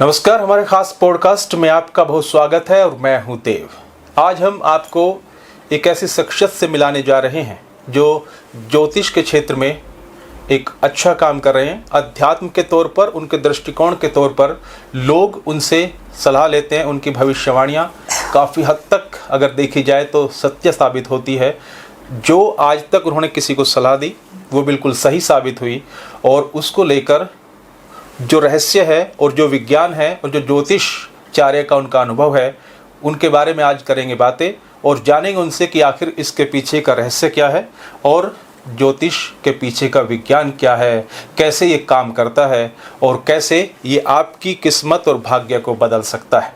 नमस्कार, हमारे खास पॉडकास्ट में आपका बहुत स्वागत है और मैं हूं देव। आज हम आपको एक ऐसी शख्सियत से मिलाने जा रहे हैं जो ज्योतिष के क्षेत्र में एक अच्छा काम कर रहे हैं। अध्यात्म के तौर पर, उनके दृष्टिकोण के तौर पर लोग उनसे सलाह लेते हैं। उनकी भविष्यवाणियाँ काफ़ी हद तक अगर देखी जाए तो सत्य साबित होती है। जो आज तक उन्होंने किसी को सलाह दी वो बिल्कुल सही साबित हुई, और उसको लेकर जो रहस्य है और जो विज्ञान है और जो ज्योतिषचार्य का उनका अनुभव है, उनके बारे में आज करेंगे बातें और जानेंगे उनसे कि आखिर इसके पीछे का रहस्य क्या है और ज्योतिष के पीछे का विज्ञान क्या है, कैसे ये काम करता है और कैसे ये आपकी किस्मत और भाग्य को बदल सकता है।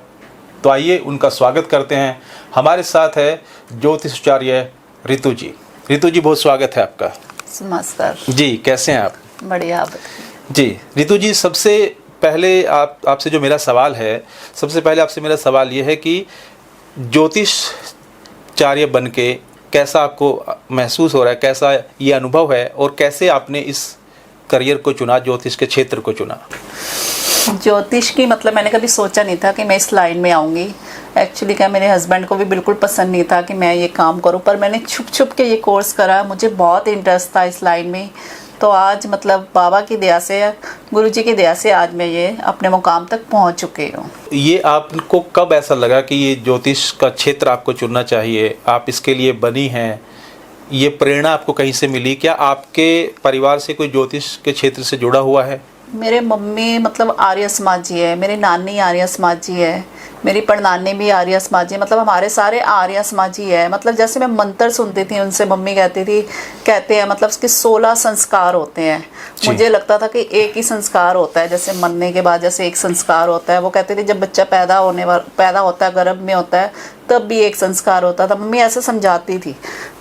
तो आइए उनका स्वागत करते हैं। हमारे साथ है ज्योतिषाचार्य रितु जी। रितु जी, बहुत स्वागत है आपका। नमस्कार जी, कैसे हैं आप? बढ़िया जी रितु जी, सबसे पहले आपसे जो मेरा सवाल है, सबसे पहले आपसे मेरा सवाल ये है कि ज्योतिषाचार्य बन के कैसा आपको महसूस हो रहा है, कैसा ये अनुभव है और कैसे आपने इस करियर को चुना, ज्योतिष के क्षेत्र को चुना? ज्योतिष की मतलब मैंने कभी सोचा नहीं था कि मैं इस लाइन में आऊँगी। एक्चुअली क्या, मेरे हस्बैंड को भी बिल्कुल पसंद नहीं था कि मैं ये काम करूँ, पर मैंने छुप छुप के ये कोर्स करा। मुझे बहुत इंटरेस्ट था इस लाइन में। तो आज मतलब बाबा की दया से, गुरुजी की दया से आज मैं ये अपने मुकाम तक पहुंच चुकी हूँ। ये आपको कब ऐसा लगा कि ये ज्योतिष का क्षेत्र आपको चुनना चाहिए, आप इसके लिए बनी हैं? ये प्रेरणा आपको कहीं से मिली? क्या आपके परिवार से कोई ज्योतिष के क्षेत्र से जुड़ा हुआ है? मेरे मम्मी मतलब आर्य समाजी है, मेरी नानी आर्य समाजी है, मेरी परनानी भी आर्य समाजी है। मतलब हमारे सारे आर्य समाजी है। मतलब जैसे मैं मंत्र सुनती थी उनसे, मम्मी कहते हैं मतलब उसके 16 संस्कार होते हैं। मुझे लगता था कि एक ही संस्कार होता है, जैसे मरने के बाद जैसे एक संस्कार होता है। वो कहते थे जब बच्चा पैदा होता है, गर्भ में होता है, तब भी एक संस्कार होता था। मम्मी ऐसे समझाती थी।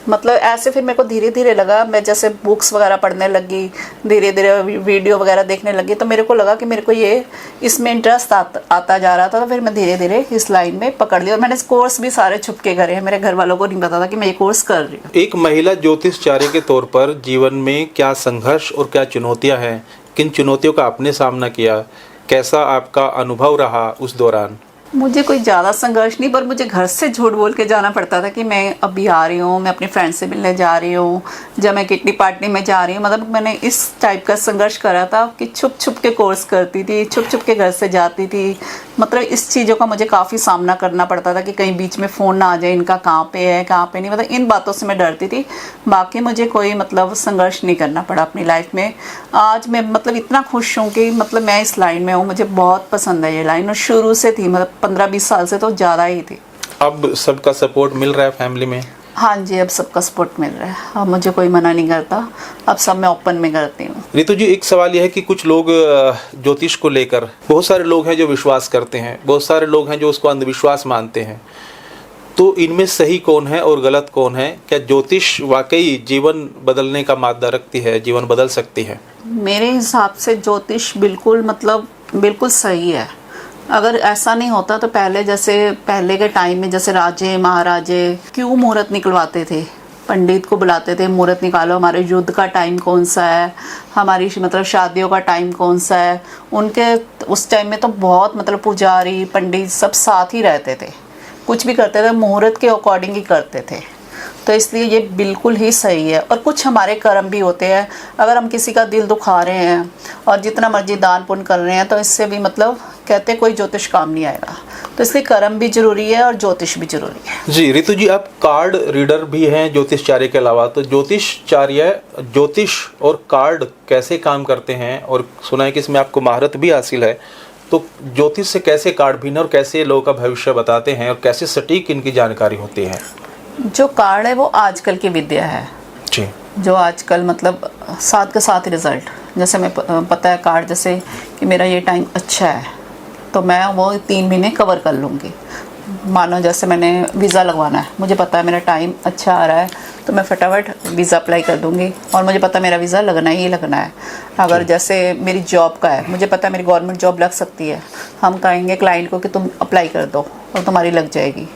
मतलब ऐसे फिर मेरे को धीरे धीरे लगा, मैं जैसे बुक्स वगैरह पढ़ने लगी, धीरे धीरे वीडियो वगैरह देखने लगी, तो मेरे को लगा कि मेरे को ये इसमें इंटरेस्ट आता जा रहा था। तो फिर मैं धीरे धीरे इस लाइन में पकड़ लिया और मैंने इस कोर्स भी सारे छुप के करे हैं। मेरे घर वालों को नहीं पता था कि मैं ये कोर्स कर रही हूँ। एक महिला ज्योतिषचार्य के तौर पर जीवन में क्या संघर्ष और क्या चुनौतियाँ हैं? किन चुनौतियों का आपने सामना किया? कैसा आपका अनुभव रहा उस दौरान? मुझे कोई ज़्यादा संघर्ष नहीं, पर मुझे घर से झूठ बोल के जाना पड़ता था कि मैं अभी आ रही हूँ, मैं अपनी फ्रेंड से मिलने जा रही हूँ, जब मैं किट्टी पार्टी में जा रही हूँ। मतलब मैंने इस टाइप का संघर्ष करा था कि छुप छुप के कोर्स करती थी, छुप छुप के घर से जाती थी। मतलब इस चीज़ों का मुझे काफ़ी सामना करना पड़ता था कि कहीं बीच में फ़ोन ना आ जाए, इनका कहाँ पे है कहाँ पे नहीं। मतलब इन बातों से मैं डरती थी। बाकी मुझे कोई मतलब संघर्ष नहीं करना पड़ा अपनी लाइफ में। आज मैं मतलब इतना खुश हूँ कि मतलब मैं इस लाइन में हूँ। मुझे बहुत पसंद है ये लाइन, और शुरू से थी, मतलब 15-20 साल से तो ज़्यादा ही थी। अब सबका सपोर्ट मिल रहा है फैमिली में? हाँ जी, अब सबका सपोर्ट मिल रहा है। अब मुझे कोई मना नहीं करता, अब सब मैं ओपन में करती हूँ। रितु जी, एक सवाल यह है कि कुछ लोग ज्योतिष को लेकर, बहुत सारे लोग हैं जो विश्वास करते हैं, बहुत सारे लोग हैं जो उसको अंधविश्वास मानते हैं। तो इनमें सही कौन है और गलत कौन है? क्या ज्योतिष वाकई जीवन बदलने का मादा रखती है, जीवन बदल सकती है? मेरे हिसाब से ज्योतिष बिल्कुल सही है। अगर ऐसा नहीं होता तो पहले के टाइम में जैसे राजे महाराजे क्यों मुहूर्त निकलवाते थे, पंडित को बुलाते थे, मुहूर्त निकालो, हमारे युद्ध का टाइम कौन सा है, हमारी मतलब शादियों का टाइम कौन सा है। उनके उस टाइम में तो बहुत मतलब पुजारी पंडित सब साथ ही रहते थे, कुछ भी करते थे मुहूर्त के अकॉर्डिंग ही करते थे। तो इसलिए ये बिल्कुल ही सही है। और कुछ हमारे कर्म भी होते हैं, अगर हम किसी का दिल दुखा रहे हैं और जितना मर्जी दान पुण्य कर रहे हैं तो इससे भी मतलब कहते हैं कोई ज्योतिष काम नहीं आएगा। तो इसलिए कर्म भी जरूरी है और ज्योतिष भी जरूरी है। जी रितु जी, आप कार्ड रीडर भी हैं ज्योतिषचार्य के अलावा, तो ज्योतिष और कार्ड कैसे काम करते हैं? और सुना है कि इसमें आपको महारत भी हासिल है। तो ज्योतिष से कैसे कार्ड भिन्न और कैसे लोगों का भविष्य बताते हैं और कैसे सटीक इनकी जानकारी होती है? जो कार्ड है वो आजकल की विद्या है जी, जो आजकल मतलब साथ के साथ रिजल्ट, जैसे मैं पता है कार्ड जैसे कि मेरा ये टाइम अच्छा है तो मैं वो 3 महीने कवर कर लूँगी। मानो जैसे मैंने वीज़ा लगवाना है, मुझे पता है मेरा टाइम अच्छा आ रहा है तो मैं फटाफट वीज़ा अप्लाई कर दूँगी और मुझे पता है मेरा वीज़ा लगना ही लगना है। अगर जैसे मेरी जॉब का है, मुझे पता है मेरी गवर्नमेंट जॉब लग सकती है, हम कहेंगे क्लाइंट को कि तुम अप्लाई कर दो और तुम्हारी लग जाएगी।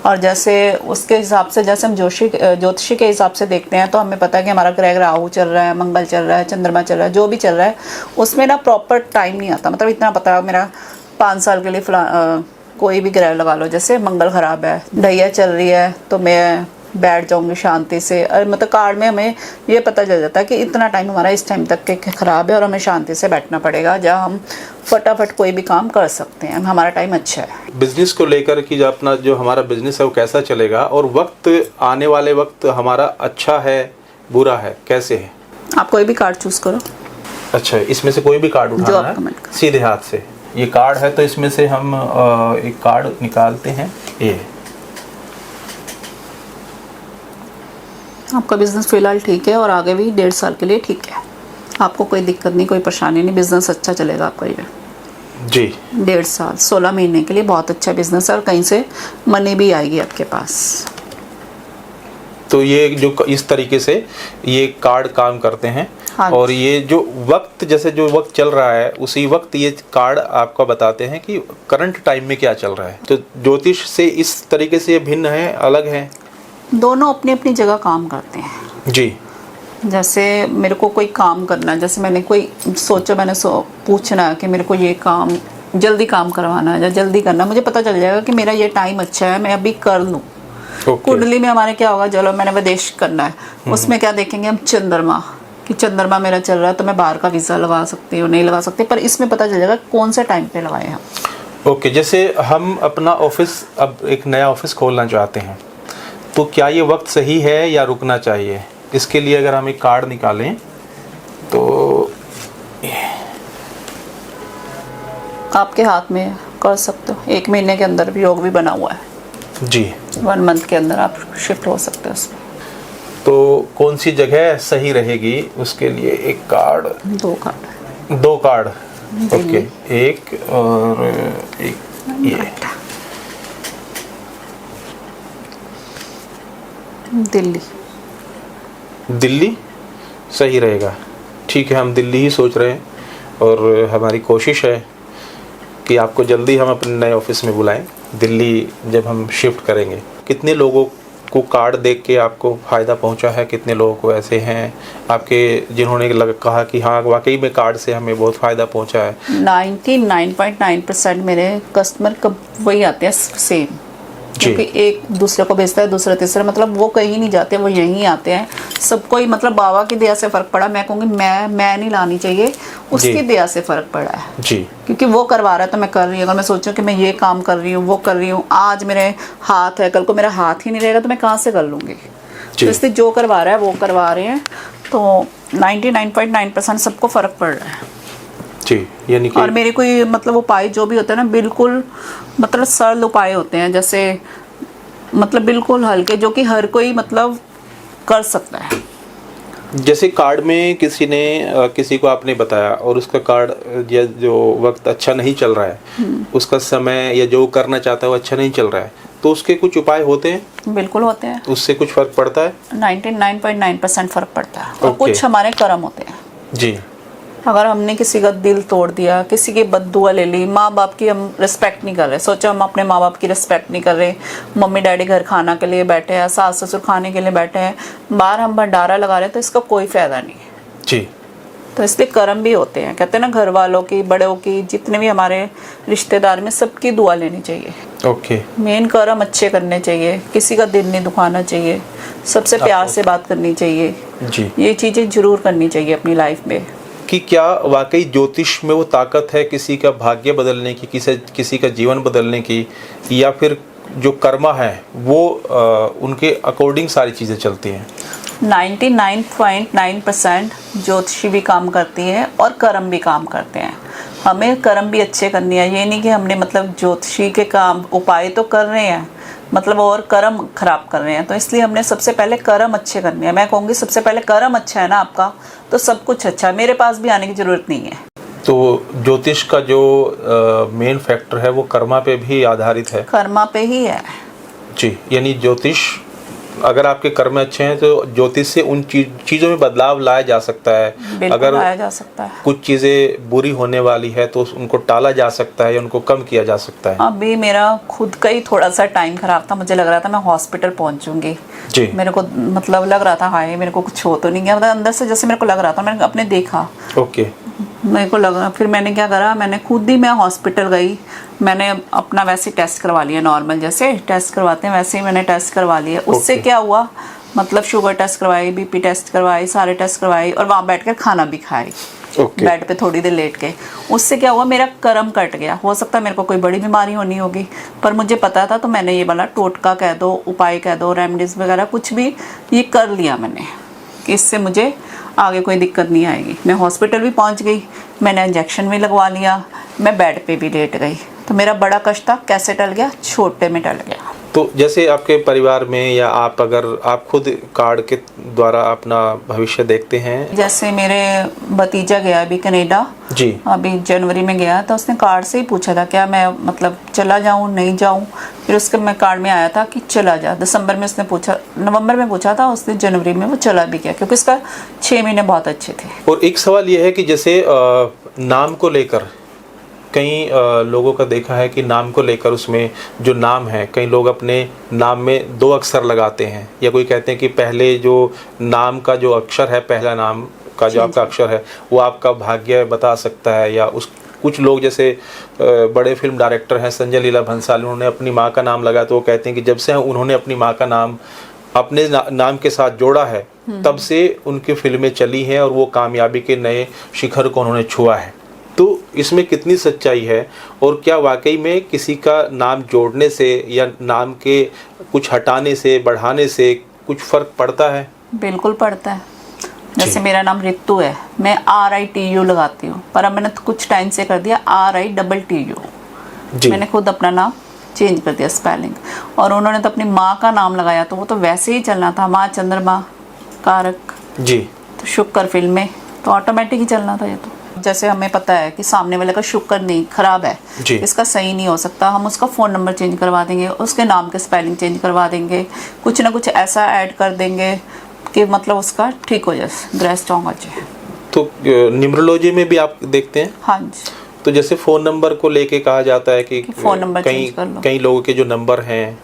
और जैसे उसके हिसाब से जैसे हम ज्योतिषी के हिसाब से देखते हैं तो हमें पता है कि हमारा ग्रह राहु चल रहा है, मंगल चल रहा है, चंद्रमा चल रहा है, जो भी चल रहा है उसमें ना प्रॉपर टाइम नहीं आता। मतलब इतना पता है मेरा 5 साल के लिए कोई भी ग्रह लगा लो, जैसे मंगल खराब है, ढैया चल रही है, तो मैं बैठ जाऊंगी शांति से। और मतलब कार्ड में हमें ये पता चल जाता है कि इतना टाइम हमारा इस टाइम तक के खराब है और हमें शांति से बैठना पड़ेगा, जहाँ हम फटाफट कोई भी काम कर सकते हैं, हमारा टाइम अच्छा है। बिजनेस को लेकर कि जो अपना जो हमारा बिजनेस है वो कैसा चलेगा, और वक्त आने वाले वक्त हमारा अच्छा है बुरा है कैसे है? आप कोई भी कार्ड चूज करो। अच्छा, इसमें से कोई भी कार्ड जो उठाना आप है कमेंट करो। सीधे हाथ से। ये कार्ड है तो इसमें से हम एक कार्ड निकालते हैं। ये आपका बिजनेस फिलहाल ठीक है और आगे भी 1.5 साल के लिए ठीक है, आपको कोई दिक्कत नहीं, कोई परेशानी नहीं, बिजनेस अच्छा चलेगा आपका ये जी। 1.5 साल 16 महीने के लिए बहुत अच्छा बिजनेस है और कहीं से मनी भी आएगी आपके पास। तो ये जो इस तरीके से ये कार्ड काम करते हैं। हाँ। और ये जो वक्त, जैसे जो वक्त चल रहा है उसी वक्त ये कार्ड आपको बताते हैं कि करंट टाइम में क्या चल रहा है। तो ज्योतिष से इस तरीके से ये भिन्न है, अलग है? दोनों अपनी अपनी जगह काम करते हैं जी। जैसे मेरे को कोई काम करना है, जैसे मैंने कोई सोचा, मैंने पूछना है कि मेरे को ये काम जल्दी काम करवाना है या जल्दी करना, मुझे पता चल जाएगा कि मेरा ये टाइम अच्छा है, मैं अभी कर लूँ। कुंडली में हमारे क्या होगा, चलो मैंने विदेश करना है, उसमें क्या देखेंगे हम, चंद्रमा, कि चंद्रमा मेरा चल रहा है तो मैं बाहर का वीज़ा लगा सकती हूँ, नहीं लगा सकती, पर इसमें पता चल जाएगा कौन से टाइम पे लगाए हम। ओके, जैसे हम अपना ऑफिस, अब एक नया ऑफिस खोलना चाहते हैं, तो क्या ये वक्त सही है या रुकना चाहिए? इसके लिए अगर हम एक कार्ड निकालें तो आपके हाथ में कर सकते हो, 1 महीने के अंदर भी योग भी बना हुआ है जी। 1 मंथ के अंदर आप शिफ्ट हो सकते हो उसमें। तो कौन सी जगह सही रहेगी उसके लिए एक कार्ड, 2 कार्ड। ओके, एक और एक ये दिल्ली सही रहेगा। ठीक है, हम दिल्ली ही सोच रहे हैं और हमारी कोशिश है कि आपको जल्दी हम अपने नए ऑफिस में बुलाएं। दिल्ली जब हम शिफ्ट करेंगे, कितने लोगों को कार्ड देख के आपको फ़ायदा पहुंचा है? कितने लोगों को ऐसे हैं आपके जिन्होंने कहा कि हाँ वाकई में कार्ड से हमें बहुत फ़ायदा पहुंचा है? 99.9% मेरे कस्टमर कब वही आते हैं सेम, क्योंकि एक दूसरे को भेजता है, दूसरा तीसरा, मतलब वो कहीं नहीं जाते, वो यहीं आते हैं। सबको ही मतलब बाबा की दया से फ़र्क पड़ा। मैं कहूँगी मैं नहीं लानी चाहिए, उसकी दया से फ़र्क पड़ा है जी। क्योंकि वो करवा रहा है तो मैं कर रही हूँ। अगर मैं सोचूं कि मैं ये काम कर रही हूँ, वो कर रही हूँ, आज मेरे हाथ है, कल को मेरा हाथ ही नहीं रहेगा तो मैं कहाँ से कर लूँगी? तो इसलिए जो करवा रहा है वो करवा रहे हैं, तो 99.9% सबको फ़र्क पड़ रहा है जी। यानी कि और मेरे कोई मतलब उपाय जो भी होते हैं ना, बिल्कुल मतलब सरल उपाय होते हैं, जैसे मतलब बिल्कुल हल्के, जो कि हर कोई मतलब कर सकता है। जैसे कार्ड में किसी को आपने बताया और उसका कार्ड या जो वक्त अच्छा नहीं चल रहा है, उसका समय या जो करना चाहता है वो अच्छा नहीं चल रहा है, तो उसके कुछ उपाय होते हैं? बिल्कुल होते हैं। उससे कुछ फर्क पड़ता है? 99.9% फर्क पड़ता है। और ओके। कुछ हमारे कर्म होते हैं जी। अगर हमने किसी का दिल तोड़ दिया, किसी की बद्दुआ ले ली, माँ बाप की हम रिस्पेक्ट नहीं कर रहे, सोचो हम अपने माँ बाप की रिस्पेक्ट नहीं कर रहे, मम्मी डैडी घर खाना के लिए बैठे हैं, सास ससुर खाने के लिए बैठे हैं, बाहर हम भंडारा लगा रहे हैं, तो इसका कोई फायदा नहीं है जी। तो इसलिए कर्म भी होते हैं। कहते हैं ना, घर वालों की, बड़ों की, जितने भी हमारे रिश्तेदार में, सबकी दुआ लेनी चाहिए। ओके। मेन कर्म अच्छे करने चाहिए, किसी का दिल नहीं दुखाना चाहिए, सबसे प्यार से बात करनी चाहिए जी। ये चीज़ें जरूर करनी चाहिए अपनी लाइफ में। कि क्या वाकई ज्योतिष में वो ताकत है किसी का भाग्य बदलने की, किसी का जीवन बदलने की, या फिर जो कर्मा है वो उनके अकॉर्डिंग सारी चीज़ें चलती हैं? 99.9% ज्योतिषी भी काम करती है और कर्म भी काम करते हैं। हमें कर्म भी अच्छे करनी है, ये नहीं कि हमने मतलब ज्योतिषी के काम उपाय तो कर रहे हैं मतलब और कर्म खराब कर रहे हैं, तो इसलिए हमने सबसे पहले कर्म अच्छे करने हैं। मैं कहूँगी सबसे पहले कर्म अच्छा है ना आपका, तो सब कुछ अच्छा है, मेरे पास भी आने की ज़रूरत नहीं है। तो ज्योतिष का जो मेन फैक्टर है वो कर्मा पे भी आधारित है? कर्मा पे ही है जी। यानी ज्योतिष, अगर आपके कर्म अच्छे हैं तो ज्योतिष से उन चीज़ों में बदलाव लाया जा सकता है। अगर लाया जा सकता है, कुछ चीज़ें बुरी होने वाली है तो उनको टाला जा सकता है या उनको कम किया जा सकता है। अभी मेरा खुद का ही थोड़ा सा टाइम खराब था, मुझे लग रहा था मैं हॉस्पिटल पहुंचूंगी जी। मेरे को मतलब लग रहा था हाय मेरे को कुछ हो तो नहीं गया, मतलब अंदर से जैसे मेरे को लग रहा था, मैंने अपने देखा ओके। मेरे को लगा, फिर मैंने क्या करा, मैंने खुद ही मैं हॉस्पिटल गई, मैंने अपना वैसे टेस्ट करवा लिया, नॉर्मल जैसे टेस्ट करवाते हैं वैसे ही मैंने टेस्ट करवा लिया। उससे क्या हुआ, मतलब शुगर टेस्ट करवाई, बीपी टेस्ट करवाई, सारे टेस्ट करवाई और वहाँ बैठकर खाना भी खाई, बेड पे थोड़ी देर लेट के। उससे क्या हुआ, मेरा कर्म कट गया। हो सकता है मेरे को कोई बड़ी बीमारी होनी होगी, पर मुझे पता था, तो मैंने ये वाला टोटका कह दो, उपाय कह दो, रेमडीज वगैरह कुछ भी ये कर लिया मैंने, कि इससे मुझे आगे कोई दिक्कत नहीं आएगी। मैं हॉस्पिटल भी पहुंच गई, मैंने इंजेक्शन भी लगवा लिया, मैं बेड पे भी लेट गई, तो मेरा बड़ा कष्ट था कैसे टल गया, छोटे में टल गया। तो जैसे आपके परिवार में या आप अगर आप खुद कार्ड के द्वारा अपना भविष्य देखते हैं, जैसे मेरे भतीजा गया अभी कनाडा जी, अभी जनवरी में गया, तो उसने कार्ड से ही पूछा था क्या मैं मतलब चला जाऊं नहीं जाऊं, फिर उसके मैं कार्ड में आया था कि चला जा। दिसंबर में उसने पूछा, नवंबर में पूछा था उसने, जनवरी में वो चला भी गया, क्योंकि उसका 6 महीने बहुत अच्छे थे। और एक सवाल ये है कि जैसे नाम को लेकर कई लोगों का देखा है कि नाम को लेकर उसमें जो नाम है, कई लोग अपने नाम में 2 अक्षर लगाते हैं, या कोई कहते हैं कि पहले जो नाम का जो अक्षर है, पहला नाम का जो आपका अक्षर है वो आपका भाग्य बता सकता है। या उस कुछ लोग जैसे बड़े फिल्म डायरेक्टर हैं संजय लीला भंसाली, उन्होंने अपनी माँ का नाम लगाया तो वो कहते हैं कि जब से उन्होंने अपनी माँ का नाम अपने नाम के साथ जोड़ा है तब से उनकी फिल्में चली हैं और वो कामयाबी के नए शिखर को उन्होंने छुआ है। तो इसमें कितनी सच्चाई है, और क्या वाकई में किसी का नाम जोड़ने से या नाम के कुछ हटाने से बढ़ाने से कुछ फर्क पड़ता है? बिल्कुल पड़ता है। जैसे मेरा नाम रितु है, मैं RITU लगाती हूँ, पर अब मैंने तो कुछ टाइम से कर दिया RITTU। मैंने खुद अपना नाम चेंज कर दिया स्पेलिंग, और उन्होंने तो अपनी माँ का नाम लगाया तो वो तो वैसे ही चलना था, माँ चंद्रमा कारक जी, तो शुक्र फिल्म में तो ऑटोमेटिक ही चलना था ये। तो जैसे हमें पता है कि सामने वाले का शुक्र नहीं खराब है, इसका सही नहीं हो सकता, हम उसका फ़ोन नंबर चेंज करवा देंगे, उसके नाम के स्पेलिंग चेंज करवा देंगे, कुछ ना कुछ ऐसा ऐड कर देंगे कि मतलब उसका ठीक हो जाए, ग्रह स्ट्रॉन्ग हो जाए। तो न्यूमरोलॉजी में भी आप देखते हैं? हाँ जी। तो जैसे फ़ोन नंबर को लेके कहा जाता है कि फ़ोन नंबर चेंज कर लो, कई लोगों के जो नंबर हैं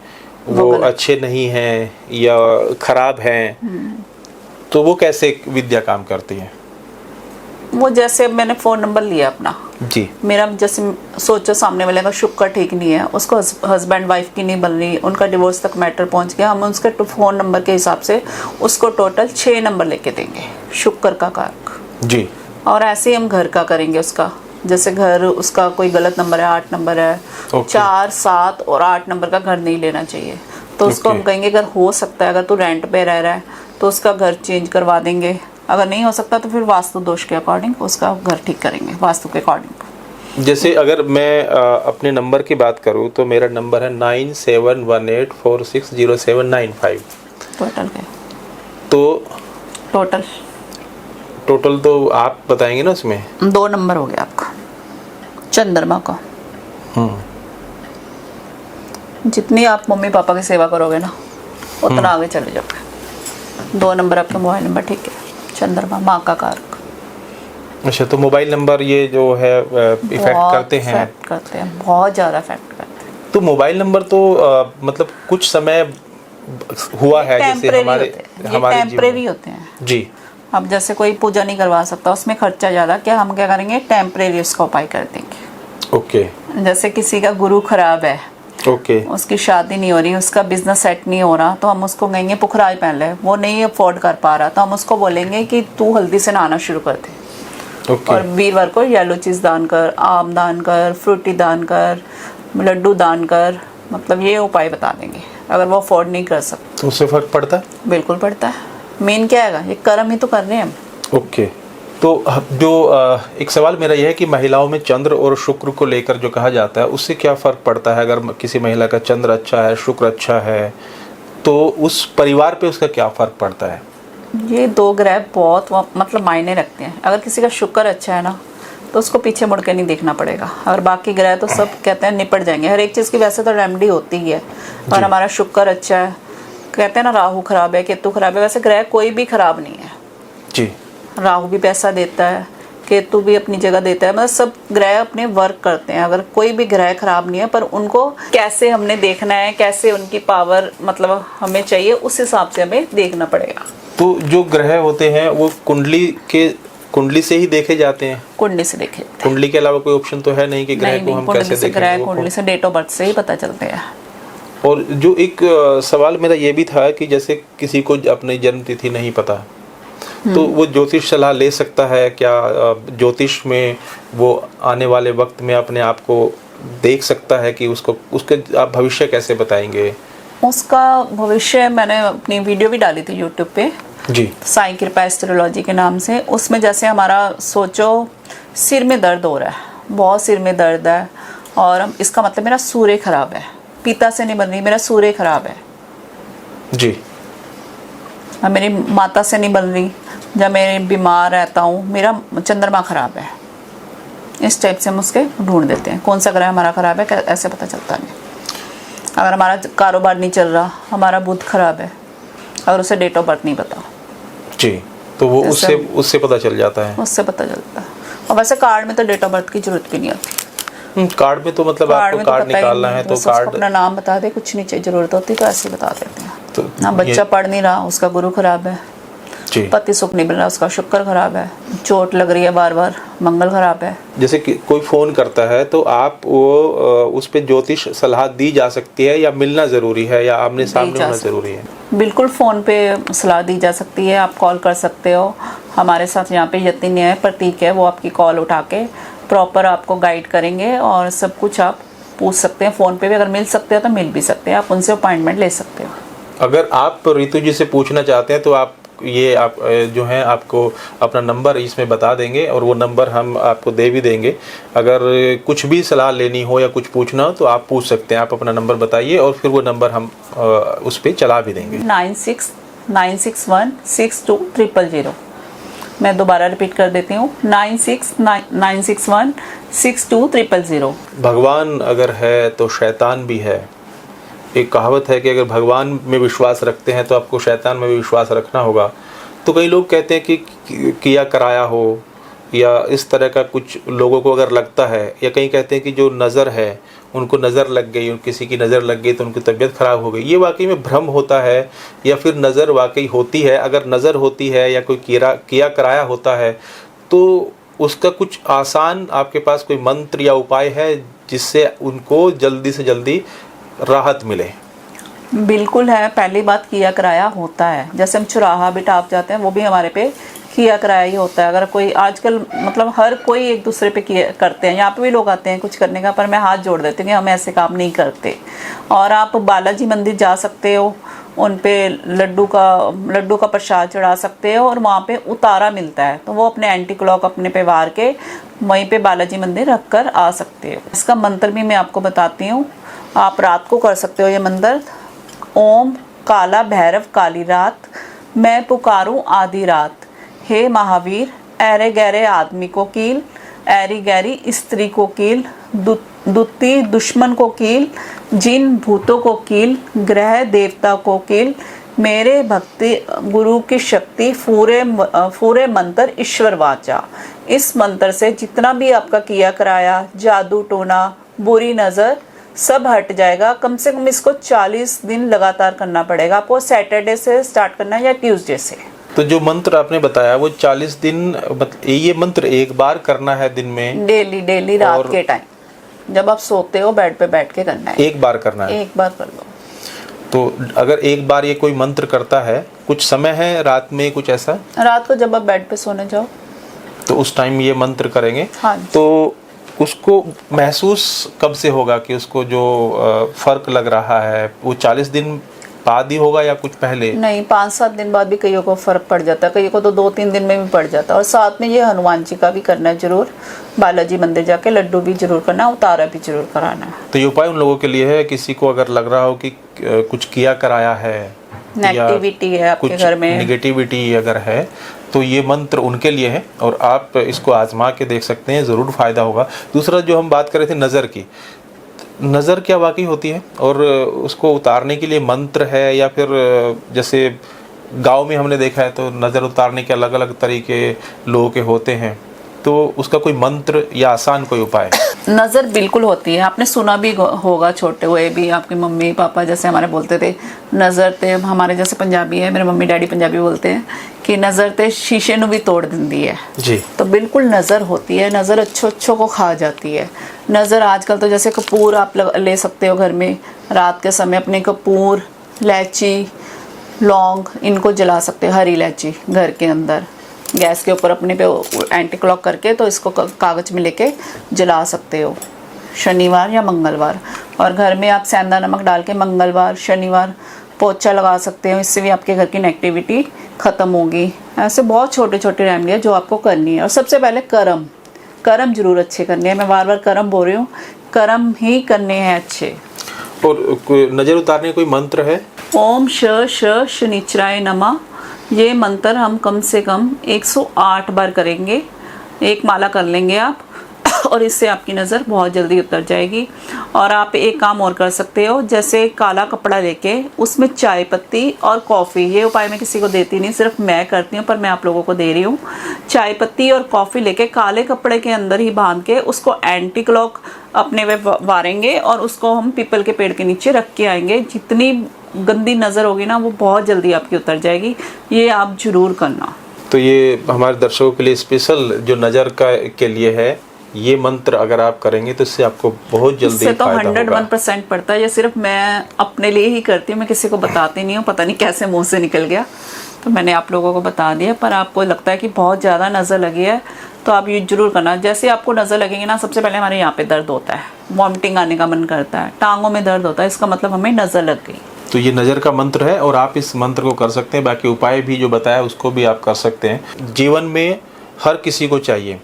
वो अच्छे नहीं हैं या ख़राब हैं, तो वो कैसे विद्या काम करती है? वो जैसे मैंने फ़ोन नंबर लिया अपना जी, मेरा जैसे सोचो सामने वाले का शुक्र ठीक नहीं है, उसको हस्बैंड वाइफ की नहीं बन रही, उनका डिवोर्स तक मैटर पहुंच गया, हम उसके फ़ोन नंबर के हिसाब से उसको टोटल 6 नंबर लेके देंगे शुक्र का कारक जी। और ऐसे ही हम घर का करेंगे उसका, जैसे घर उसका कोई गलत नंबर है, 8 नंबर है, 4, 7 और 8 नंबर का घर नहीं लेना चाहिए, तो उसको हम कहेंगे अगर हो सकता है, अगर तू रेंट पे रह रहा है तो उसका घर चेंज करवा देंगे, अगर नहीं हो सकता तो फिर वास्तु दोष के अकॉर्डिंग उसका घर ठीक करेंगे, वास्तु के अकॉर्डिंग। जैसे अगर मैं अपने नंबर की बात करूं तो मेरा नंबर है 9718460795। टोटल है तो टोटल तो आप बताएंगे ना, उसमें 2 नंबर हो गया आपका चंद्रमा का। जितनी आप मम्मी पापा की सेवा करोगे ना उतना आगे चले जाओगे। 2 नंबर आपका मोबाइल नंबर ठीक है, चंद्रमा माँ का कारक। अच्छा, तो मोबाइल नंबर ये जो है इफेक्ट करते हैं? बहुत ज़्यादा इफेक्ट करते हैं। तो मोबाइल नंबर तो मतलब कुछ समय हुआ है, जैसे हमारे टेम्परेरी होते हैं जी। अब जैसे कोई पूजा नहीं करवा सकता, उसमें खर्चा ज़्यादा, क्या हम क्या करेंगे, टेम्परेरी उसका उपाय कर देंगे। ओके। जैसे किसी का गुरु खराब है, उसकी शादी नहीं हो रही, उसका बिजनेस सेट नहीं हो रहा, तो हम उसको कहेंगे पुखराज पहन ले, वो नहीं अफोर्ड कर पा रहा तो हम उसको बोलेंगे कि तू हल्दी से नहाना शुरू कर दे। और वीरवार को येलो चीज़ दान कर, आम दान कर, फ्रूटी दान कर, लड्डू दान कर, मतलब ये उपाय बता देंगे। अगर वो अफोर्ड नहीं कर सकते तो उससे फर्क पड़ता है? बिल्कुल पड़ता है। मेन क्या है, ये कर्म ही तो कर रहे हैं हम। ओके। तो जो एक सवाल मेरा यह है कि महिलाओं में चंद्र और शुक्र को लेकर जो कहा जाता है उससे क्या फ़र्क पड़ता है? अगर किसी महिला का चंद्र अच्छा है, शुक्र अच्छा है, तो उस परिवार पे उसका क्या फ़र्क पड़ता है? ये 2 ग्रह बहुत मतलब मायने रखते हैं। अगर किसी का शुक्र अच्छा है ना तो उसको पीछे मुड़ के नहीं देखना पड़ेगा, और बाकी ग्रह तो सब कहते हैं निपट जाएंगे। हर एक चीज़ की वैसे तो रेमेडी होती ही है, और हमारा शुक्र अच्छा है, कहते हैं ना राहु खराब है, केतु खराब है, वैसे ग्रह कोई भी खराब नहीं है जी। राहु भी पैसा देता है, केतु भी अपनी जगह देता है, मतलब सब ग्रह अपने वर्क करते हैं। अगर कोई भी ग्रह खराब नहीं है, पर उनको कैसे हमने देखना है, कैसे उनकी पावर मतलब हमें चाहिए, उस हिसाब से हमें देखना पड़ेगा। तो जो ग्रह होते हैं वो कुंडली के कुंडली से ही देखे जाते हैं? कुंडली से देखे जाते हैं। कुंडली के अलावा कोई ऑप्शन तो है नहीं कि ग्रह को हम कुंडली कैसे से देखेंगे? ग्रह कुंडली से डेट ऑफ बर्थ से ही पता चलते हैं। और जो एक सवाल मेरा ये भी था कि जैसे किसी को अपनी जन्म तिथि नहीं पता, तो वो ज्योतिष सलाह ले सकता है क्या? ज्योतिष में वो आने वाले वक्त में अपने आप को देख सकता है कि उसको उसके आप भविष्य कैसे बताएंगे? उसका भविष्य मैंने अपनी वीडियो भी डाली थी यूट्यूब पे जी। साईं कृपा एस्ट्रोलॉजी के नाम से। उसमें जैसे हमारा सोचो सिर में दर्द हो रहा है, बहुत सिर में दर्द है, और इसका मतलब मेरा सूर्य खराब है, पिता से नहीं बन रही, मेरा सूर्य खराब है जी। और मेरी माता से नहीं बन रही, जब मैं बीमार रहता हूँ मेरा चंद्रमा खराब है। इस टाइप से हम उसके ढूंढ देते हैं कौन सा ग्रह हमारा खराब है, ऐसे पता चलता नहीं। अगर हमारा कारोबार नहीं चल रहा, हमारा बुध खराब है, अगर उसे डेट ऑफ बर्थ नहीं पता जी, तो वो उससे पता चल जाता है। उससे पता चलता है। और वैसे कार्ड में तो डेट ऑफ बर्थ की जरूरत भी नहीं होती। कार्ड में तो मतलब आपको कार्ड निकालना है तो कार्ड अपना नाम बता दे, कुछ नहीं चाहिए, जरूरत होती तो ऐसे ही बता देते हैं। तो ना बच्चा पढ़ नहीं रहा, उसका गुरु खराब है। जी। पति सुख नहीं मिल रहा, उसका शुक्र खराब है। चोट लग रही है बार बार, मंगल खराब है। जैसे कि कोई फोन करता है तो आप वो उस पे ज्योतिष सलाह दी जा सकती है, या मिलना जरूरी है, या आमने सामने होना जरूरी है? बिल्कुल फ़ोन पे सलाह दी जा सकती है, आप कॉल कर सकते हो। हमारे साथ यहाँ पे यतिन है, प्रतीक है, वो आपकी कॉल उठा के प्रॉपर आपको गाइड करेंगे और सब कुछ आप पूछ सकते हैं। फ़ोन पे भी अगर मिल सकते हो तो मिल भी सकते हैं, आप उनसे अपॉइंटमेंट ले सकते हो। अगर आप रितु जी से पूछना चाहते हैं तो आप आप जो है आपको अपना नंबर इसमें बता देंगे, और वो नंबर हम आपको दे भी देंगे। अगर कुछ भी सलाह लेनी हो या कुछ पूछना हो तो आप पूछ सकते हैं। आप अपना नंबर बताइए और फिर वो नंबर हम उस पर चला भी देंगे। 9696162000। मैं दोबारा रिपीट कर देती हूँ, 9696162000। भगवान अगर है तो शैतान भी है। एक कहावत है कि अगर भगवान में विश्वास रखते हैं तो आपको शैतान में भी विश्वास रखना होगा। तो कई लोग कहते हैं कि किया कराया हो, या इस तरह का कुछ लोगों को अगर लगता है, या कहीं कहते हैं कि जो नज़र है उनको नज़र लग गई, किसी की नज़र लग गई तो उनकी तबीयत ख़राब हो गई। ये वाकई में भ्रम होता है या फिर नज़र वाकई होती है? अगर नज़र होती है या कोई किया कराया होता है तो उसका कुछ आसान आपके पास कोई मंत्र या उपाय है जिससे उनको जल्दी से जल्दी राहत मिले? बिल्कुल है। पहली बात, किया कराया होता है। जैसे हम चुराहा भी टाप जाते हैं, वो भी हमारे पे किया कराया ही होता है। अगर कोई आजकल मतलब हर कोई एक दूसरे पे किया करते हैं, यहाँ पे भी लोग आते हैं कुछ करने का, पर मैं हाथ जोड़ देती हूँ कि हम ऐसे काम नहीं करते। और आप बालाजी मंदिर जा सकते हो, उन पे लड्डू का प्रसाद चढ़ा सकते हो, और वहाँ पे उतारा मिलता है, तो वो अपने एंटी क्लॉक अपने पे वार के वहीं पे बालाजी मंदिर रख कर आ सकते हो। इसका मंत्र भी मैं आपको बताती हूँ, आप रात को कर सकते हो ये मंत्र। ओम काला भैरव काली रात, मैं पुकारूं आधी रात, हे महावीर ऐरे गहरे आदमी को कील, ऐरी गहरी स्त्री को कील, दुत्ती दुश्मन को कील, जिन भूतों को कील, ग्रह देवता को कील, मेरे भक्ति गुरु की शक्ति पूरे मंत्र ईश्वर वाचा। इस मंत्र से जितना भी आपका किया कराया, जादू टोना, बुरी नज़र सब हट जाएगा। कम से कम इसको 40 दिन लगातार करना पड़ेगा आपको। सैटरडे से स्टार्ट करना है या ट्यूसडे से। तो जो मंत्र आपने बताया वो 40 दिन, ये मंत्र एक बार करना है दिन में? डेली रात के टाइम जब आप सोते हो बेड पे बैठ के करना है। एक बार करना है? एक बार कर लो। तो अगर एक बार ये कोई मंत्र करता है, कुछ समय है रात में कुछ ऐसा? रात को जब आप बेड पे सोने जाओ तो उस टाइम ये मंत्र करेंगे। हाँ। तो उसको महसूस कब से होगा कि उसको जो फर्क लग रहा है, वो 40 दिन बाद ही होगा या कुछ पहले? नहीं, 5-7 दिन बाद भी कईयों को फर्क पड़ जाता है, कईयों को तो 2-3 दिन में भी पड़ जाता है। और साथ में ये हनुमान जी का भी करना है जरूर, बालाजी मंदिर जाके लड्डू भी जरूर करना, उतारा भी जरूर कराना है। तो ये उपाय उन लोगों के लिए है किसी को अगर लग रहा हो कि कुछ किया कराया है, नेगेटिविटी है आपके घर में, नेगेटिविटी अगर है, तो ये मंत्र उनके लिए है और आप इसको आजमा के देख सकते हैं, ज़रूर फ़ायदा होगा। दूसरा जो हम बात कर रहे थे नज़र की, नज़र क्या वाकई होती है और उसको उतारने के लिए मंत्र है, या फिर जैसे गांव में हमने देखा है तो नज़र उतारने के अलग अलग तरीके लोगों के होते हैं, तो उसका कोई मंत्र या आसान कोई उपाय? नज़र बिल्कुल होती है, आपने सुना भी होगा, छोटे हुए भी आपके मम्मी पापा जैसे हमारे बोलते थे नज़र थे। हमारे जैसे पंजाबी है, मेरे मम्मी डैडी पंजाबी बोलते हैं कि नज़र ते शीशे ਨੂੰ भी तोड़ ਦਿੰਦੀ है जी। तो बिल्कुल नज़र होती है, नज़र अच्छों को खा जाती है। नज़र आजकल तो जैसे कपूर आप ले सकते हो घर में, रात के समय अपने कपूर, इलायची, लौंग इनको जला सकते हो, हरी इलायची घर के अंदर गैस के ऊपर अपने पे एंटी क्लॉक करके तो इसको कागज़ में लेके जला सकते हो शनिवार या मंगलवार। और घर में आप सेंधा नमक डाल के मंगलवार शनिवार पोछा लगा सकते हो, इससे भी आपके घर की नेगेटिविटी ख़त्म होगी। ऐसे बहुत छोटे छोटे रेमेडी है जो आपको करनी है। और सबसे पहले कर्म जरूर अच्छे करने हैं, मैं बार बार कर्म बोल रही हूँ, कर्म ही करने हैं अच्छे। और नज़र उतारने कोई मंत्र है? ओम शनिचराय नमः, ये मंत्र हम कम से कम 108 बार करेंगे, एक माला कर लेंगे आप और इससे आपकी नज़र बहुत जल्दी उतर जाएगी। और आप एक काम और कर सकते हो, जैसे काला कपड़ा लेके उसमें चाय पत्ती और कॉफ़ी, ये उपाय मैं किसी को देती नहीं, सिर्फ मैं करती हूँ, पर मैं आप लोगों को दे रही हूँ। चाय पत्ती और कॉफ़ी लेके काले कपड़े के अंदर ही बांध के उसको एंटी क्लॉक अपने वे वारेंगे और उसको हम पीपल के पेड़ के नीचे रख के आएंगे। जितनी गंदी नज़र होगी ना वो बहुत जल्दी आपकी उतर जाएगी, ये आप ज़रूर करना। तो ये हमारे दर्शकों के लिए स्पेशल जो नज़र के लिए है, ये मंत्र अगर आप करेंगे तो इससे आपको बहुत जल्दी इससे तो फायदा होगा। 101% पड़ता है। ये सिर्फ मैं अपने लिए ही करती हूँ, मैं किसी को बताती नहीं हूँ, पता नहीं कैसे मुंह से निकल गया, तो मैंने आप लोगों को बता दिया। पर आपको लगता है कि बहुत ज़्यादा नज़र लगी है तो आप ये जरूर करना। जैसे आपको नज़र लगेगी ना, सबसे पहले हमारे यहाँ पे दर्द होता है, वॉमिटिंग आने का मन करता है, टांगों में दर्द होता है, इसका मतलब हमें नज़र लग गई। तो ये नज़र का मंत्र है और आप इस मंत्र को कर सकते हैं। बाकी उपाय भी जो बताया उसको भी आप कर सकते हैं। जीवन में हर किसी को चाहिए,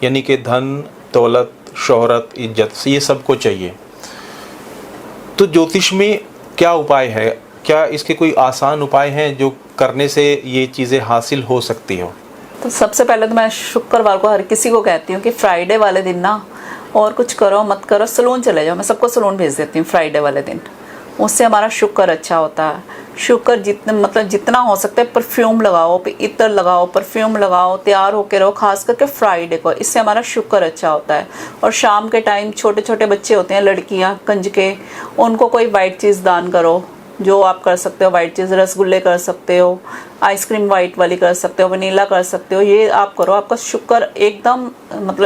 यानी कि धन दौलत शोहरत इज्जत ये सबको चाहिए। तो ज्योतिष में क्या उपाय है? क्या इसके कोई आसान उपाय हैं जो करने से ये चीज़ें हासिल हो सकती हो? तो सबसे पहले तो मैं शुक्रवार को हर किसी को कहती हूँ कि फ्राइडे वाले दिन ना और कुछ करो मत करो, सलून चले जाओ। मैं सबको सलून भेज देती हूँ फ्राइडे वाले दिन, उससे हमारा शुक्र अच्छा होता है। शुक्र जितना हो सकता है परफ्यूम लगाओ, इत्र लगाओ, परफ्यूम लगाओ, तैयार होके रहो, खास करके फ्राइडे को, इससे हमारा शुक्र अच्छा होता है। और शाम के टाइम छोटे छोटे बच्चे होते हैं, लड़कियां कंजके, उनको कोई वाइट चीज़ दान करो, जो आप कर सकते हो। वाइट चीज़ रसगुल्ले कर सकते हो, आइसक्रीम वाइट वाली कर सकते हो, वनीला कर सकते हो, ये आप करो, आपका शुक्र एकदम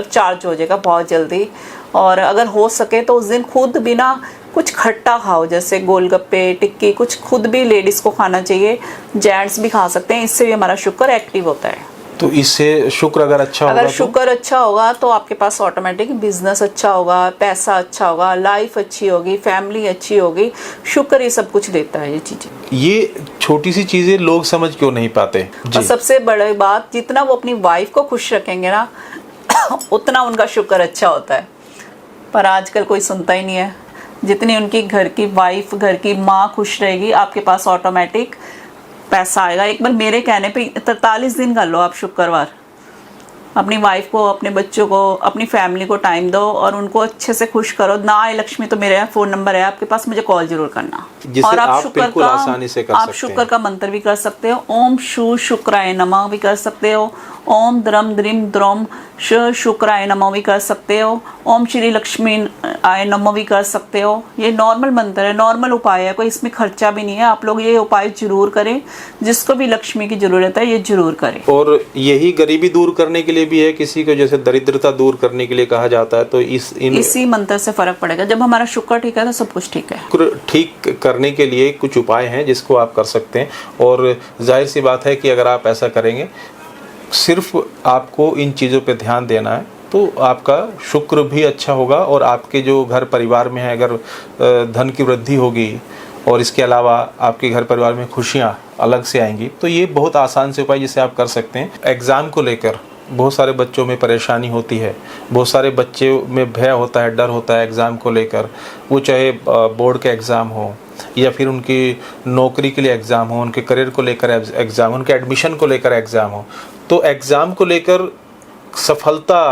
चार्ज हो जाएगा बहुत जल्दी। और अगर हो सके तो उस दिन खुद भी ना कुछ खट्टा खाओ, जैसे गोलगप्पे टिक्की, कुछ खुद भी लेडीज़ को खाना चाहिए, जेंट्स भी खा सकते हैं, इससे भी हमारा शुक्र एक्टिव होता है। तो इससे शुक्र अगर अच्छा होगा, अगर शुक्र अच्छा होगा तो आपके पास ऑटोमेटिक बिजनेस अच्छा होगा, पैसा अच्छा होगा, लाइफ अच्छी होगी, फैमिली अच्छी होगी। शुक्र ये सब कुछ देता है। ये चीजें, ये छोटी सी चीजें लोग समझ क्यों नहीं पाते जी। और सबसे बड़ी बात, जितना वो अपनी वाइफ को खुश रखेंगे ना उतना उनका शुक्र अच्छा होता है। पर आजकल कोई सुनता ही नहीं है। जितनी उनकी घर की वाइफ, घर की माँ खुश रहेगी, आपके पास ऑटोमेटिक पैसा आएगा। एक बार मेरे कहने पे 43 दिन कर लो आप शुक्रवार, अपनी वाइफ को, अपने बच्चों को, अपनी फैमिली को टाइम दो और उनको अच्छे से खुश करो। ना आए लक्ष्मी तो मेरा फ़ोन नंबर है आपके पास, मुझे कॉल जरूर करना। और आप शुक्र का आसानी से कर सकते हैं। आप शुक्र का मंत्र भी कर सकते हो, ओम शु शुक्राय नमः भी कर सकते हो, ओम द्रम द्रिम द्रोम श शुक्राय नमः भी कर सकते हो, ओम श्री लक्ष्मी आय नमः भी कर सकते हो। ये नॉर्मल मंत्र है, नॉर्मल उपाय है, कोई इसमें खर्चा भी नहीं है। आप लोग ये उपाय जरूर करें, जिसको भी लक्ष्मी की जरूरत है ये जरूर करें। और यही गरीबी दूर करने के लिए भी है, किसी को जैसे दरिद्रता दूर करने के लिए कहा जाता है, तो इसी मंत्र से फर्क पड़ेगा। जब हमारा शुक्र ठीक है तो सब कुछ ठीक है। शुक्र ठीक करने के लिए कुछ उपाय हैं जिसको आप कर सकते हैं। और जाहिर सी बात है कि अगर आप ऐसा करेंगे, सिर्फ आपको इन चीज़ों पे ध्यान देना है, तो आपका शुक्र भी अच्छा होगा और आपके जो घर परिवार में है, अगर धन की वृद्धि होगी और इसके अलावा आपके घर परिवार में खुशियाँ अलग से आएंगी। तो ये बहुत आसान से उपाय जिसे आप कर सकते हैं। एग्ज़ाम को लेकर बहुत सारे बच्चों में परेशानी होती है, बहुत सारे बच्चों में भय होता है, डर होता है एग्ज़ाम को लेकर, वो चाहे बोर्ड का एग्ज़ाम हो या फिर उनकी नौकरी के लिए एग्ज़ाम हो, उनके करियर को लेकर एग्ज़ाम, उनके एडमिशन को लेकर एग्ज़ाम हो। तो एग्ज़ाम को लेकर सफलता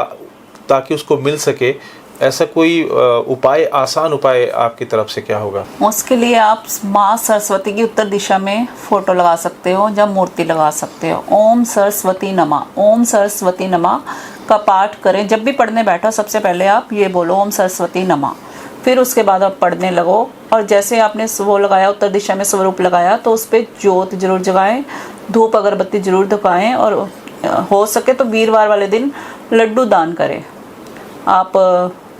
ताकि उसको मिल सके, ऐसा कोई उपाय, आसान उपाय आपकी तरफ से क्या होगा? उसके लिए आप माँ सरस्वती की उत्तर दिशा में फोटो लगा सकते हो, जब मूर्ति लगा सकते हो। ओम सरस्वती नमः, ओम सरस्वती नमः का पाठ करें। जब भी पढ़ने बैठो सबसे पहले आप ये बोलो ओम सरस्वती नमः, फिर उसके बाद आप पढ़ने लगो। और जैसे आपने वो लगाया, उत्तर दिशा में स्वरूप लगाया, तो उस पर ज्योत जरूर जगाएं। धूप अगरबत्ती जरूर दिखाएं, और हो सके तो वीरवार वाले दिन लड्डू दान करें। आप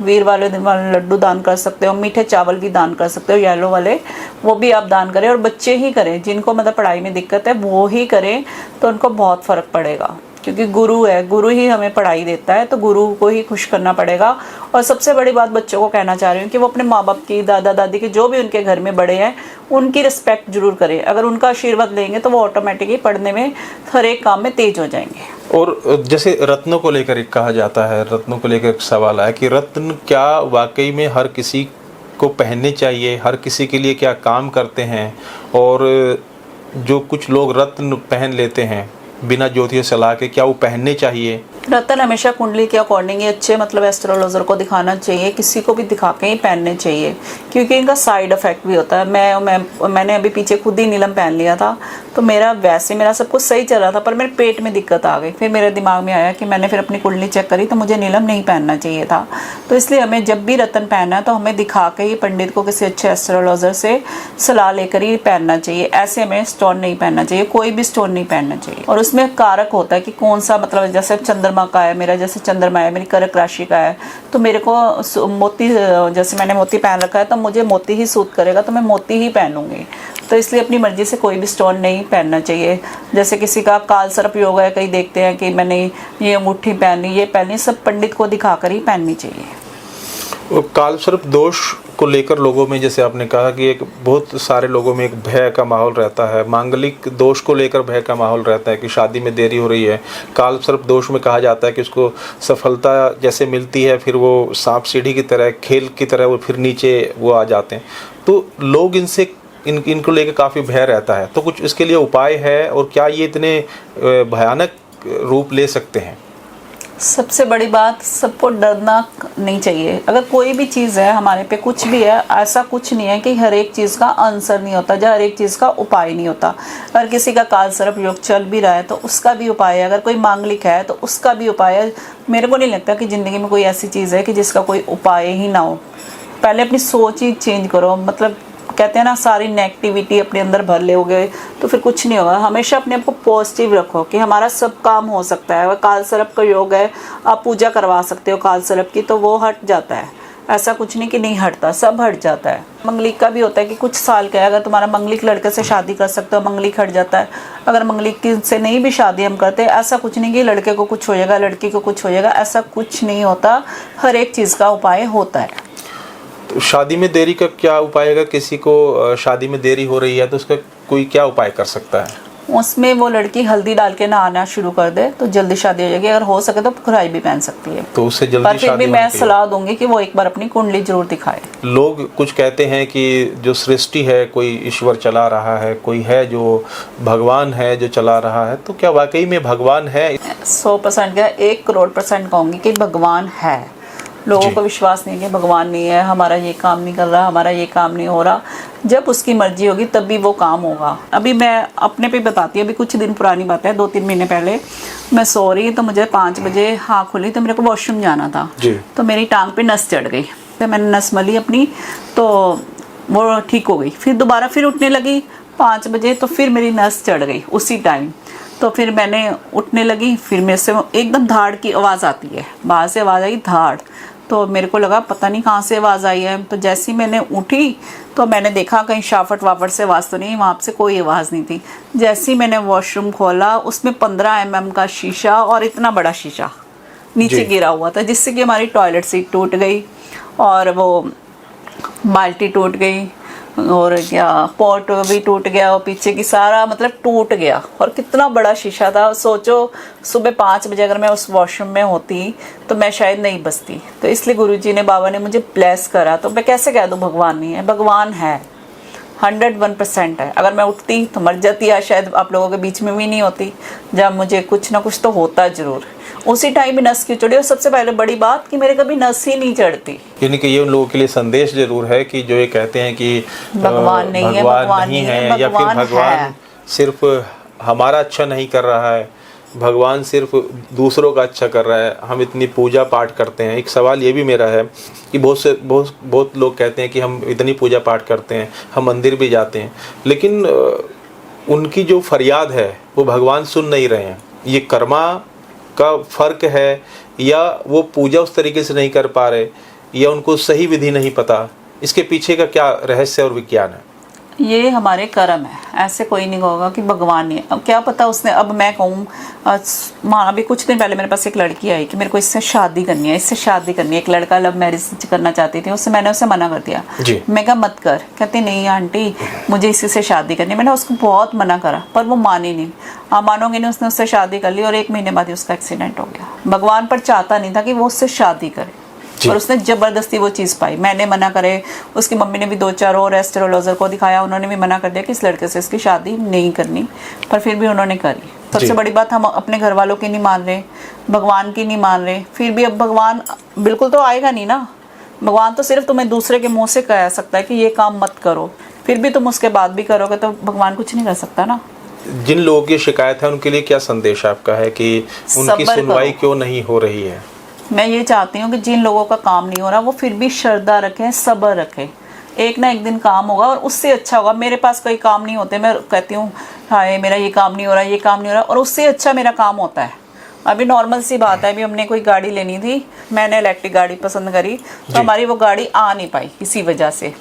वीर वाले दिन वाले लड्डू दान कर सकते हो, मीठे चावल भी दान कर सकते हो, येलो वाले वो भी आप दान करें। और बच्चे ही करें, जिनको मतलब पढ़ाई में दिक्कत है वो ही करें, तो उनको बहुत फ़र्क पड़ेगा। क्योंकि गुरु है, गुरु ही हमें पढ़ाई देता है, तो गुरु को ही खुश करना पड़ेगा। और सबसे बड़ी बात बच्चों को कहना चाह रही हूँ कि वो अपने माँ बाप की, दादा दादी के, जो भी उनके घर में बड़े हैं, उनकी रिस्पेक्ट जरूर करें। अगर उनका आशीर्वाद लेंगे तो वो ऑटोमेटिकली पढ़ने में, हर एक काम में तेज हो जाएंगे। और जैसे रत्नों को लेकर एक कहा जाता है, रत्नों को लेकर एक सवाल आया कि रत्न क्या वाकई में हर किसी को पहनने चाहिए, हर किसी के लिए क्या काम करते हैं? और जो कुछ लोग रत्न पहन लेते हैं बिना ज्योतिष सलाह के, क्या वो पहनने चाहिए? रत्न हमेशा कुंडली के अकॉर्डिंग ही अच्छे मतलब एस्ट्रोलॉजर को दिखाना चाहिए, किसी को भी दिखा के ही पहनने चाहिए, क्योंकि इनका साइड इफेक्ट भी होता है। मैंने अभी पीछे खुद ही नीलम पहन लिया था, तो मेरा सब कुछ सही चल रहा था, पर मेरे पेट में दिक्कत आ गई। फिर मेरे दिमाग में आया कि मैंने फिर अपनी कुंडली चेक करी, तो मुझे नीलम नहीं पहनना चाहिए था। तो इसलिए हमें जब भी रत्न पहनना है तो हमें दिखा के ही, पंडित को, किसी अच्छे एस्ट्रोलॉजर से सलाह लेकर ही पहनना चाहिए। ऐसे हमें स्टोन नहीं पहनना चाहिए, कोई भी स्टोन नहीं पहनना चाहिए। और उसमें कारक होता है कि कौन सा, मतलब जैसे चंद्रमा का है मेरा, जैसे चंद्रमा है मेरी कर्क राशि का है, तो मेरे को मोती, जैसे मैंने मोती पहन रखा है तो मुझे मोती ही सूट करेगा, तो मैं मोती ही पहनूंगी। तो इसलिए अपनी मर्जी से कोई भी स्टोन नहीं पहनना चाहिए। जैसे किसी का काल सर्प योग है, कई देखते हैं कि मैंने ये अंगूठी पहनी, ये पहनी, सब पंडित को दिखाकर ही पहननी चाहिए। काल सर्प दोष को लेकर लोगों में, जैसे आपने कहा कि एक बहुत सारे लोगों में एक भय का माहौल रहता है, मांगलिक दोष को लेकर भय का माहौल रहता है कि शादी में देरी हो रही है। काल सर्प दोष में कहा जाता है कि उसको सफलता जैसे मिलती है, फिर वो सांप सीढ़ी की तरह, खेल की तरह वो फिर नीचे वो आ जाते हैं। तो लोग इनको लेकर काफ़ी भय रहता है। तो कुछ इसके लिए उपाय है, और क्या ये इतने भयानक रूप ले सकते हैं? सबसे बड़ी बात, सबको डरना नहीं चाहिए। अगर कोई भी चीज़ है हमारे पे, कुछ भी है, ऐसा कुछ नहीं है कि हर एक चीज़ का आंसर नहीं होता, या हर एक चीज़ का उपाय नहीं होता। अगर किसी का काल सर्प योग चल भी रहा है तो उसका भी उपाय है, अगर कोई मांगलिक है तो उसका भी उपाय है। मेरे को नहीं लगता कि ज़िंदगी में कोई ऐसी चीज़ है कि जिसका कोई उपाय ही ना हो। पहले अपनी सोच ही चेंज करो। मतलब कहते हैं ना, सारी नेगेटिविटी अपने अंदर भर लोगे तो फिर कुछ नहीं होगा। हमेशा अपने आप को पॉजिटिव रखो कि हमारा सब काम हो सकता है। अगर काल सर्प का योग है, आप पूजा करवा सकते हो काल सर्प की, तो वो हट जाता है। ऐसा कुछ नहीं कि नहीं हटता, सब हट जाता है। मंगलिक का भी होता है कि कुछ साल का है, अगर तुम्हारा मंगलिक लड़के से शादी कर सकते हो, मंगलिक हट जाता है। अगर मंगलिक से नहीं भी शादी हम करते, ऐसा कुछ नहीं कि लड़के को कुछ हो जाएगा, लड़की को कुछ हो जाएगा, ऐसा कुछ नहीं होता। हर एक चीज़ का उपाय होता है। शादी में देरी का क्या उपाय है? अगर किसी को शादी में देरी हो रही है तो उसका कोई क्या उपाय कर सकता है? उसमें वो लड़की हल्दी डाल के नहाना शुरू कर दे तो जल्दी शादी हो जाएगी। अगर हो सके तो खुराई भी पहन सकती है, तो उससे जल्दी पर फिर शादी भी मैं सलाह दूंगी कि वो एक बार अपनी कुंडली जरूर दिखाए। लोग कुछ कहते हैं कि जो सृष्टि है, कोई ईश्वर चला रहा है, कोई है जो भगवान है जो चला रहा है। तो क्या वाकई में भगवान है? 100% क्या, 1 करोड़% कहूँगी कि भगवान है। लोगों को विश्वास नहीं है कि भगवान नहीं है, हमारा ये काम नहीं कर रहा, हमारा ये काम नहीं हो रहा। जब उसकी मर्जी होगी तब भी वो काम होगा। अभी मैं अपने पे बताती हूँ, अभी कुछ दिन पुरानी बात है, 2-3 महीने पहले मैं सो रही, तो मुझे 5 बजे हाँ खुली, तो मेरे को वॉशरूम जाना था जी। तो मेरी टांग पे नस चढ़ गई, तो मैंने नस मली अपनी, तो वो ठीक हो गई। फिर दोबारा फिर उठने लगी 5 बजे, तो फिर मेरी नस चढ़ गई उसी टाइम। तो फिर मैंने उठने लगी, फिर मेरे से एकदम धाड़ की आवाज़ आती है, बाहर से आवाज़ आई धाड़। तो मेरे को लगा पता नहीं कहाँ से आवाज़ आई है। तो जैसे ही मैंने उठी तो मैंने देखा कहीं शाफट वाफट से आवाज़ तो नहीं, वहाँ से कोई आवाज़ नहीं थी। जैसे ही मैंने वॉशरूम खोला, उसमें 15 mm का शीशा, और इतना बड़ा शीशा नीचे गिरा हुआ था, जिससे कि हमारी टॉयलेट सीट टूट गई, और वो बाल्टी टूट गई, और क्या पॉट भी टूट गया, और पीछे की सारा मतलब टूट गया। और कितना बड़ा शीशा था। सोचो सुबह 5 बजे अगर मैं उस वॉशरूम में होती तो मैं शायद नहीं बचती। तो इसलिए गुरुजी ने, बाबा ने मुझे ब्लेस करा। तो मैं कैसे कह दूँ भगवान नहीं है? भगवान है, 101% है। अगर मैं उठती तो मर जाती, या शायद आप लोगों के बीच में भी नहीं होती। जब मुझे कुछ ना कुछ तो होता जरूर। उसी टाइम में नस क्यों चढ़ी? और सबसे पहले बड़ी बात कि मेरे कभी नस ही नहीं चढ़ती। यानी कि ये उन लोगों के लिए संदेश जरूर है कि जो ये कहते हैं कि भगवान नहीं है, भगवान नहीं है, या फिर भगवान सिर्फ हमारा अच्छा नहीं कर रहा है, भगवान सिर्फ दूसरों का अच्छा कर रहा है। हम इतनी पूजा पाठ करते हैं। एक सवाल ये भी मेरा है कि बहुत लोग कहते हैं कि हम इतनी पूजा पाठ करते हैं, हम मंदिर भी जाते हैं, लेकिन उनकी जो फरियाद है वो भगवान सुन नहीं रहे हैं। ये कर्मा का फर्क है, या वो पूजा उस तरीके से नहीं कर पा रहे, या उनको सही विधि नहीं पता? इसके पीछे का क्या रहस्य और विज्ञान है? ये हमारे कर्म है, ऐसे कोई नहीं होगा कि भगवान ने। अब क्या पता उसने, अब मैं कहूँ माँ, अभी कुछ दिन पहले मेरे पास एक लड़की आई कि मेरे को इससे शादी करनी है, इससे शादी करनी है। एक लड़का लव मैरिज करना चाहती थी, उससे मैंने उसे मना कर दिया। मैं कहा मत कर, कहती नहीं आंटी मुझे इसी से शादी करनी है। मैंने उसको बहुत मना करा पर वो मानी नहीं। आप मानोगे नहीं, उसने उससे शादी कर ली और 1 महीने बाद ही उसका एक्सीडेंट हो गया। भगवान पर चाहता नहीं था कि वो उससे शादी करे, और उसने जबरदस्ती वो चीज़ पाई। मैंने मना करे, उसकी मम्मी ने भी 2-4 और एस्ट्रोलॉजर को दिखाया, उन्होंने भी मना कर दिया कि इस लड़के से इसकी शादी नहीं करनी, पर फिर भी उन्होंने करी। सबसे बड़ी बात, हम अपने घर वालों की नहीं मान रहे, भगवान की नहीं मान रहे। फिर भी अब भगवान बिल्कुल तो आएगा नहीं ना। भगवान तो सिर्फ तुम्हें दूसरे के मुँह से कह सकता है कि ये काम मत करो, फिर भी तुम उसके बाद भी करोगे तो भगवान कुछ नहीं कर सकता ना। जिन लोगों की शिकायत है उनके लिए क्या संदेश आपका है कि उनकी सुनवाई क्यों नहीं हो रही है? मैं ये चाहती हूँ कि जिन लोगों का काम नहीं हो रहा वो फिर भी श्रद्धा रखें, सब्र रखें। एक ना एक दिन काम होगा और उससे अच्छा होगा। मेरे पास कोई काम नहीं होते, मैं कहती हूँ हाय मेरा ये काम नहीं हो रहा, ये काम नहीं हो रहा, और उससे अच्छा मेरा काम होता है। अभी नॉर्मल सी बात है, अभी हमने कोई गाड़ी लेनी थी, मैंने इलेक्ट्रिक गाड़ी पसंद करी, तो हमारी वो गाड़ी आ नहीं पाई किसी वजह से।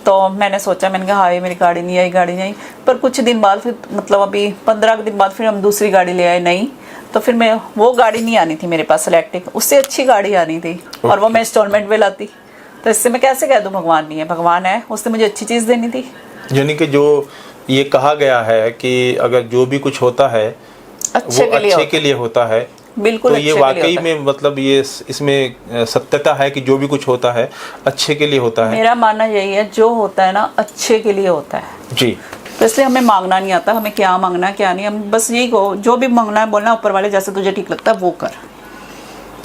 तो मैंने सोचा, मैंने कहा हाय मेरी गाड़ी नहीं आई, गाड़ी नहीं आई। पर कुछ दिन बाद फिर, मतलब अभी 15 दिन बाद फिर हम दूसरी गाड़ी ले आए नई। तो फिर मैं, वो गाड़ी नहीं आनी थी मेरे पास इलेक्ट्रिक, उससे अच्छी गाड़ी आनी थी, और वो मैं इंस्टॉलमेंट में लाती। तो इससे मैं कैसे कह दूं भगवान नहीं है? भगवान है, उसने मुझे अच्छी चीज़ देनी थी। यानी कि जो ये कहा गया है कि अगर जो भी कुछ होता है अच्छे के लिए होता है, बिल्कुल। तो ये वाकई में मतलब ये इसमें सत्यता है कि जो भी कुछ होता है अच्छे के लिए होता है। मेरा मानना यही है, जो होता है ना अच्छे के लिए होता है जी। तो इसलिए हमें मांगना नहीं आता, हमें क्या मांगना क्या नहीं, हम बस यही को जो भी मांगना है बोलना, ऊपर वाले जैसे तुझे ठीक लगता है वो कर।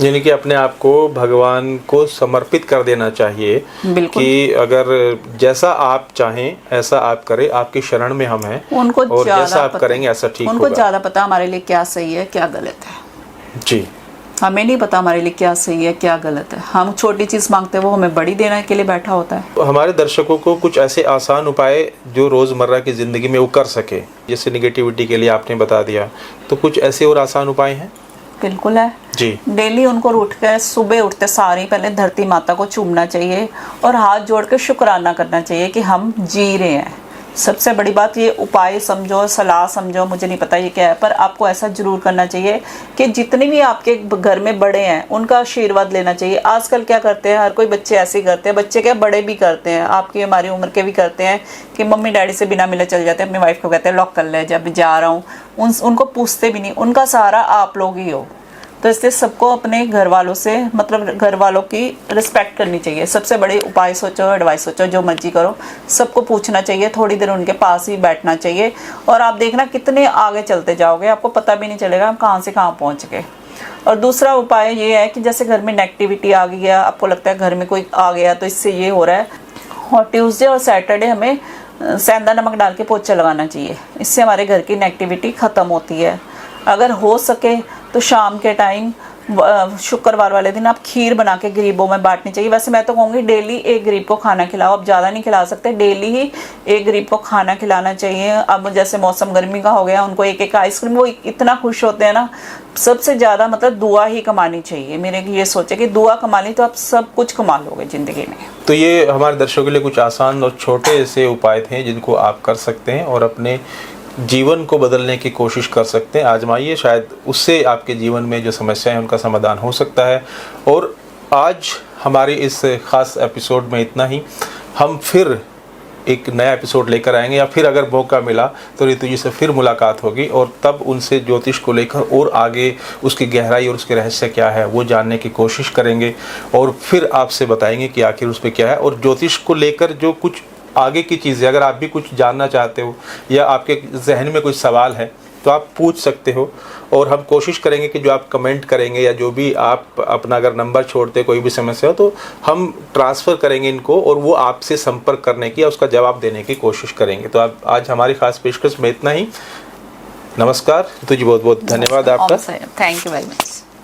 यानी कि अपने आप को भगवान को समर्पित कर देना चाहिए कि अगर जैसा आप चाहें ऐसा आप करें, आपकी शरण में हम हैं, उनको और जैसा आप करेंगे ऐसा ठीक होगा। उनको ज़्यादा पता हमारे लिए क्या सही है क्या गलत है। जी, हमें नहीं पता हमारे लिए क्या सही है क्या गलत है। हम छोटी चीज़ मांगते हैं, वो हमें बड़ी देने के लिए बैठा होता है। तो हमारे दर्शकों को कुछ ऐसे आसान उपाय जो रोज़मर्रा की ज़िंदगी में वो कर सके, जैसे निगेटिविटी के लिए आपने बता दिया, तो कुछ ऐसे और आसान उपाय हैं? बिल्कुल है जी। डेली उनको उठ कर सुबह उठते सारी पहले धरती माता को चूमना चाहिए और हाथ जोड़ कर शुक्राना करना चाहिए कि हम जी रहे हैं। सबसे बड़ी बात, ये उपाय समझो, सलाह समझो, मुझे नहीं पता ये क्या है, पर आपको ऐसा जरूर करना चाहिए कि जितने भी आपके घर में बड़े हैं उनका आशीर्वाद लेना चाहिए। आजकल क्या करते हैं, हर कोई बच्चे ऐसे ही करते हैं, बच्चे क्या बड़े भी करते हैं, आपकी हमारी उम्र के भी करते हैं कि मम्मी डैडी से बिना मिले चल जाते हैं। अपनी वाइफ को कहते हैं लॉक कर ले, जब जा रहा हूँ, उनको पूछते भी नहीं, उनका सहारा आप लोग ही हो। तो इसलिए सबको अपने घर वालों से, मतलब घर वालों की रिस्पेक्ट करनी चाहिए। सबसे बड़े उपाय सोचो, एडवाइस सोचो, जो मर्जी करो, सबको पूछना चाहिए, थोड़ी देर उनके पास ही बैठना चाहिए, और आप देखना कितने आगे चलते जाओगे, आपको पता भी नहीं चलेगा हम कहाँ से कहाँ पहुँच गए। और दूसरा उपाय ये है कि जैसे घर में नेगेटिविटी आ गई है, आपको लगता है घर में कोई आ गया तो इससे ये हो रहा है, और ट्यूसडे और सैटरडे हमें सेंधा नमक डाल के पोछा लगाना चाहिए। इससे हमारे घर की नेगेटिविटी ख़त्म होती है। अगर हो सके तो शाम के टाइम, शुक्रवार वाले दिन आप खीर बना के गरीबों में बांटनी चाहिए। वैसे मैं तो कहूँगी डेली एक गरीब को खाना खिलाओ, आप ज़्यादा नहीं खिला सकते, डेली ही एक गरीब को खाना खिलाना चाहिए। अब जैसे मौसम गर्मी का हो गया, उनको एक एक आइसक्रीम, वो इतना खुश होते हैं ना। सबसे ज़्यादा मतलब दुआ ही कमानी चाहिए। मेरे ये सोचे कि दुआ कमा ली तो आप सब कुछ कमा लोगे ज़िंदगी में। तो ये हमारे दर्शकों के लिए कुछ आसान और छोटे से उपाय थे जिनको आप कर सकते हैं और अपने जीवन को बदलने की कोशिश कर सकते हैं। आजमाइए, शायद उससे आपके जीवन में जो समस्याएं हैं उनका समाधान हो सकता है। और आज हमारे इस ख़ास एपिसोड में इतना ही। हम फिर एक नया एपिसोड लेकर आएंगे, या फिर अगर मौका मिला तो ऋतु जी से फिर मुलाकात होगी, और तब उनसे ज्योतिष को लेकर और आगे उसकी गहराई और उसके रहस्य क्या है वो जानने की कोशिश करेंगे, और फिर आपसे बताएंगे कि आखिर उस पर क्या है। और ज्योतिष को लेकर जो कुछ आगे की चीज़ें, अगर आप भी कुछ जानना चाहते हो या आपके जहन में कुछ सवाल है तो आप पूछ सकते हो, और हम कोशिश करेंगे कि जो आप कमेंट करेंगे या जो भी आप अपना अगर नंबर छोड़ते कोई भी समस्या हो तो हम ट्रांसफ़र करेंगे इनको, और वो आपसे संपर्क करने की या उसका जवाब देने की कोशिश करेंगे। तो आप आज हमारी खास पेशकश में इतना ही। नमस्कार, तो जी बहुत बहुत धन्यवाद आपका। Thank you very much.